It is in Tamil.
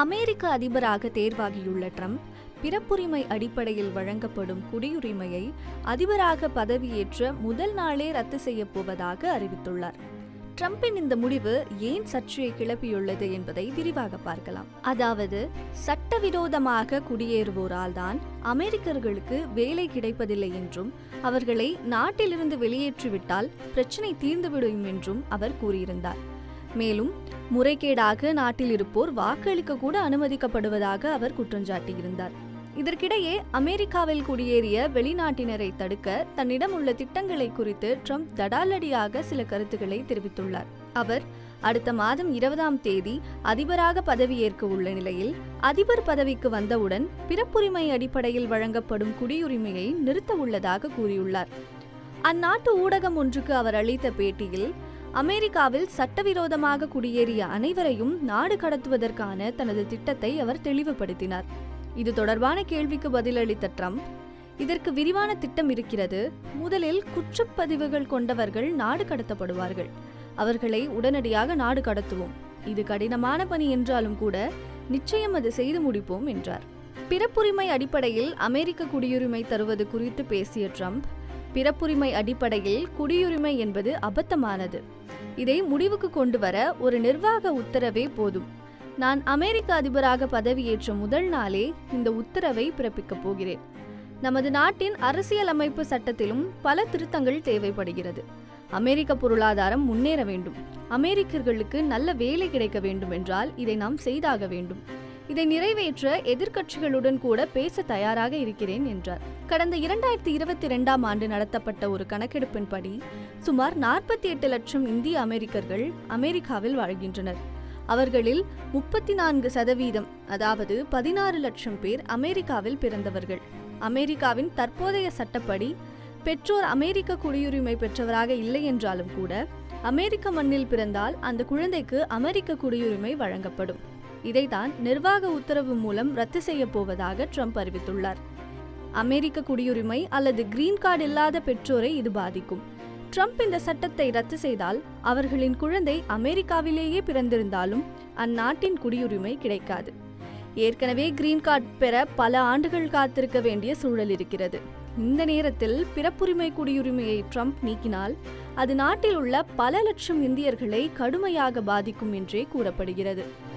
அமெரிக்க அதிபராக தேர்வாகியுள்ள ட்ரம்ப் பிறப்புரிமை அடிப்படையில் வழங்கப்படும் குடியுரிமையை அதிபராக பதவியேற்ற முதல் நாளே ரத்து செய்யப் போவதாக அறிவித்துள்ளார். ட்ரம்பின் இந்த முடிவு ஏன் சர்ச்சையை கிளப்பியுள்ளது என்பதை விரிவாக பார்க்கலாம். அதாவது, சட்டவிரோதமாக குடியேறுவோரால் தான் அமெரிக்கர்களுக்கு வேலை கிடைப்பதில்லை என்றும் அவர்களை நாட்டிலிருந்து வெளியேற்றிவிட்டால் பிரச்சினை தீர்ந்துவிடும் என்றும் அவர் கூறியிருந்தார். மேலும் முறைகேடாக நாட்டில் இருப்போர் வாக்களிக்க கூட அனுமதிக்கப்படுவதாக அவர் குற்றஞ்சாட்டியிருந்தார். இதற்கிடையே அமெரிக்காவில் குடியேறிய வெளிநாட்டினரை தடுக்க தன்னிடம் உள்ள திட்டங்களை குறித்து ட்ரம்ப் தடாலடியாக சில கருத்துக்களை தெரிவித்துள்ளார். அவர் அடுத்த மாதம் 20ஆம் தேதி அதிபராக பதவியேற்க உள்ள நிலையில் அதிபர் பதவிக்கு வந்தவுடன் பிறப்புரிமை அடிப்படையில் வழங்கப்படும் குடியுரிமையை நிறுத்த உள்ளதாக கூறியுள்ளார். அந்நாட்டு ஊடகம் ஒன்றுக்கு அவர் அளித்த பேட்டியில், அமெரிக்காவில் சட்டவிரோதமாக குடியேறிய அனைவரையும் நாடு கடத்துவதற்கான தனது திட்டத்தை அவர் தெளிவுபடுத்தினார். இது தொடர்பான கேள்விக்கு பதிலளித்த ட்ரம்ப், இதற்கு விரிவான திட்டம் இருக்கிறது. முதலில் குற்றப்பதிவுகள் கொண்டவர்கள் நாடு கடத்தப்படுவார்கள். அவர்களை உடனடியாக நாடு கடத்துவோம். இது கடினமான பணி என்றாலும் கூட நிச்சயம் அது செய்து முடிப்போம் என்றார். பிறப்புரிமை அடிப்படையில் அமெரிக்க குடியுரிமை தருவது குறித்து பேசிய ட்ரம்ப், பிறப்புரிமை அடிப்படையில் குடியுரிமை என்பது அபத்தமானது. இதை முடிவுக்கு கொண்டு வர ஒரு நிர்வாக உத்தரவே போதும். நான் அமெரிக்க அதிபராக பதவியேற்ற முதல் நாளே இந்த உத்தரவை பிறப்பிக்கப் போகிறேன். நமது நாட்டின் அரசியலமைப்பு சட்டத்திலும் பல திருத்தங்கள் தேவைப்படுகிறது. அமெரிக்க பொருளாதாரம் முன்னேற வேண்டும், அமெரிக்கர்களுக்கு நல்ல வேலை கிடைக்க வேண்டும் என்றால் இதை நாம் செய்தாக வேண்டும். இதை நிறைவேற்ற எதிர்க்கட்சிகளுடன் கூட பேச தயாராக இருக்கிறேன் என்றார். கடந்த 2022ஆம் ஆண்டு நடத்தப்பட்ட ஒரு கணக்கெடுப்பின்படி சுமார் 48 லட்சம் இந்திய அமெரிக்கர்கள் அமெரிக்காவில் வாழ்கின்றனர். அவர்களில் 34%, அதாவது 16 லட்சம் பேர் அமெரிக்காவில் பிறந்தவர்கள். அமெரிக்காவின் தற்போதைய சட்டப்படி பெற்றோர் அமெரிக்க குடியுரிமை பெற்றவராக இல்லை என்றாலும் கூட அமெரிக்க மண்ணில் பிறந்தால் அந்த குழந்தைக்கு அமெரிக்க குடியுரிமை வழங்கப்படும். இதைத்தான் நிர்வாக உத்தரவு மூலம் ரத்து செய்ய போவதாக ட்ரம்ப் அறிவித்துள்ளார். அமெரிக்க குடியுரிமை அல்லது கிரீன் கார்டு இல்லாத பெற்றோரை இது பாதிக்கும். ட்ரம்ப் இந்த சட்டத்தை ரத்து செய்தால் அவர்களின் குழந்தை அமெரிக்காவிலேயே பிறந்திருந்தாலும் அந்நாட்டின் குடியுரிமை கிடைக்காது. ஏற்கனவே கிரீன் கார்டு பெற பல ஆண்டுகள் காத்திருக்க வேண்டிய சூழல் இருக்கிறது. இந்த நேரத்தில் பிறப்புரிமை குடியுரிமையை ட்ரம்ப் நீக்கினால் அது நாட்டில் உள்ள பல லட்சம் இந்தியர்களை கடுமையாக பாதிக்கும் என்றே கூறப்படுகிறது.